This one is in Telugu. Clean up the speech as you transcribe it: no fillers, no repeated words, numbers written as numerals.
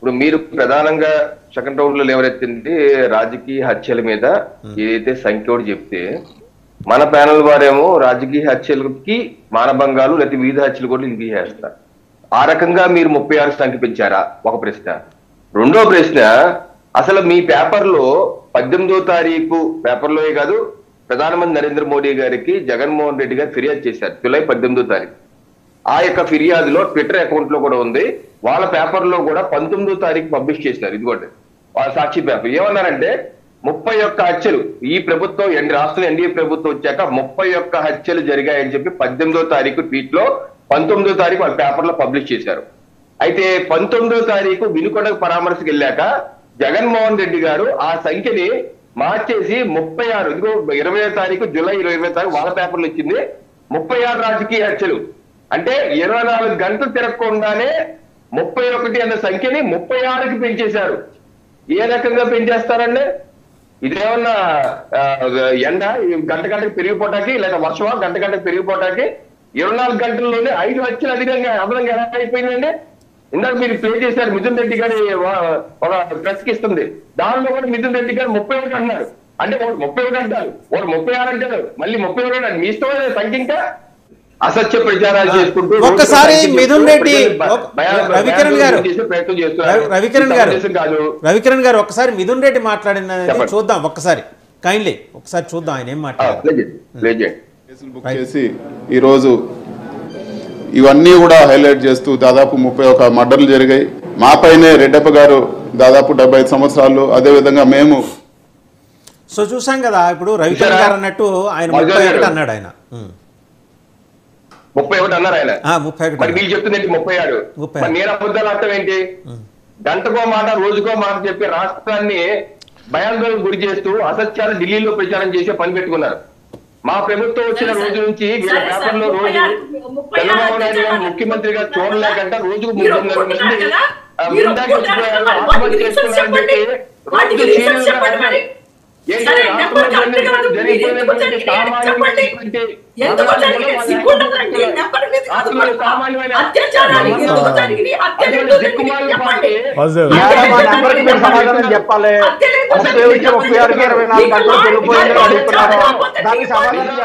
ఇప్పుడు మీరు ప్రధానంగా సెకండ్ రౌండ్ లో లేవనెత్తింది రాజకీయ హత్యల మీద ఏదైతే సంఖ్యోడు చెప్తే, మన ప్యానల్ వారేమో రాజకీయ హత్యలకి మానభంగాలు లేకపోతే వివిధ హత్యలు కూడా లింక్ చేస్తారు. ఆ రకంగా మీరు 36 సంఖ్య పెంచారా? ఒక ప్రశ్న. రెండో ప్రశ్న, అసలు మీ పేపర్లో 18వ తారీఖు పేపర్లోనే కాదు, ప్రధానమంత్రి నరేంద్ర మోడీ గారికి జగన్మోహన్ రెడ్డి గారు ఫిర్యాదు చేశారు జూలై 18వ తారీఖు. ఆ యొక్క ఫిర్యాదులో ట్విట్టర్ అకౌంట్ లో కూడా ఉంది, వాళ్ళ పేపర్ లో కూడా 19వ తారీఖు పబ్లిష్ చేశారు. ఇదిగోండి వాళ్ళ సాక్షి పేపర్. ఏమన్నారంటే 31 హత్యలు ఈ ప్రభుత్వం రాష్ట్రంలో ఎన్డీఏ ప్రభుత్వం వచ్చాక 31 హత్యలు జరిగాయని చెప్పి 18వ తారీఖు ట్వీట్ లో 19వ తారీఖు వాళ్ళ పేపర్ లో పబ్లిష్ చేశారు. అయితే 19వ తారీఖు వినుకొండకు పరామర్శకు వెళ్ళాక జగన్మోహన్ రెడ్డి గారు ఆ సంఖ్యని మార్చేసి 36, ఇదిగో 20వ తారీఖు జూలై 20వ తారీఖు వాళ్ళ పేపర్లో ఇచ్చింది 36 రాజకీయ హత్యలు. అంటే 24 గంటలు తిరగకుండానే 31 అన్న సంఖ్యని 36కి పెంచేశారు. ఏ రకంగా పెంచేస్తారండి? ఇదేమన్నా ఎండ గంటకు పెరిగిపోవటానికి, లేదా వర్షమా గంటకు పెరిగిపోవటానికి 24 గంటల్లోనే 5 హత్యలు అదనంగా ఎలా అయిపోయిందండి? ఇందాక మీరు ప్లే చేశారు మిథున్ రెడ్డి గారి ఒక ప్రెస్ కి ఇస్తుంది, దానిలో కూడా మిథున్ రెడ్డి గారు 31 అంటున్నారు. అంటే 31 అంటారు, 36 అంటారు, మళ్ళీ 31 అంటారు. మీ ఇష్టమైన సంఖ్య. ఇంకా అసత్య ప్రచారాలు చేసుకుంటూ ఒక్కసారి మిథున్ రెడ్డి రవికిరణ్ గారు ఒక్కసారి మిథున్ రెడ్డి మాట్లాడిన చూద్దాం. ఒక్కసారి కైండ్లీ ఒకసారి చూద్దాం ఆయన ఏం మాట్లాడారు. ఈరోజు ఇవన్నీ కూడా హైలైట్ చేస్తూ దాదాపు 31 మర్డర్లు జరిగాయి. మాపైనే రెడ్డప్ప గారు దాదాపు 75 సంవత్సరాలు, అదేవిధంగా మేము. సో చూసాం కదా, ఇప్పుడు రవికిరణ్ గారు అన్నట్టు ఆయన 31 అన్నాడు. ఆయన 31 అన్నారు. ఆయన 31. మరి మీరు చెప్తుంది 36. నేను అబద్ధాలు అర్థం ఏంటి? గంటకో మాట రోజుకో మాట చెప్పి రాష్ట్రాన్ని భయాందోళనకు గురి చేస్తూ అసత్యాలు ఢిల్లీలో ప్రచారం చేసే పని పెట్టుకున్నారు. మా ప్రభుత్వం వచ్చిన రోజు నుంచి వీళ్ళ పేపర్లో రోజు చంద్రబాబు నాయుడు గారు ముఖ్యమంత్రిగా చూడలేకంట రోజుకు 300 మంది ముందాకి వచ్చిపోయారు, ఆత్మహత్య చేసుకున్నారని చెప్పి రోజు సీరియల్ సమాధానం చెప్పాలి. ఉపయోగించి 36 24 గంటలు వెళ్ళిపోయింది అడుగుతున్నారు. దానికి సమాధానం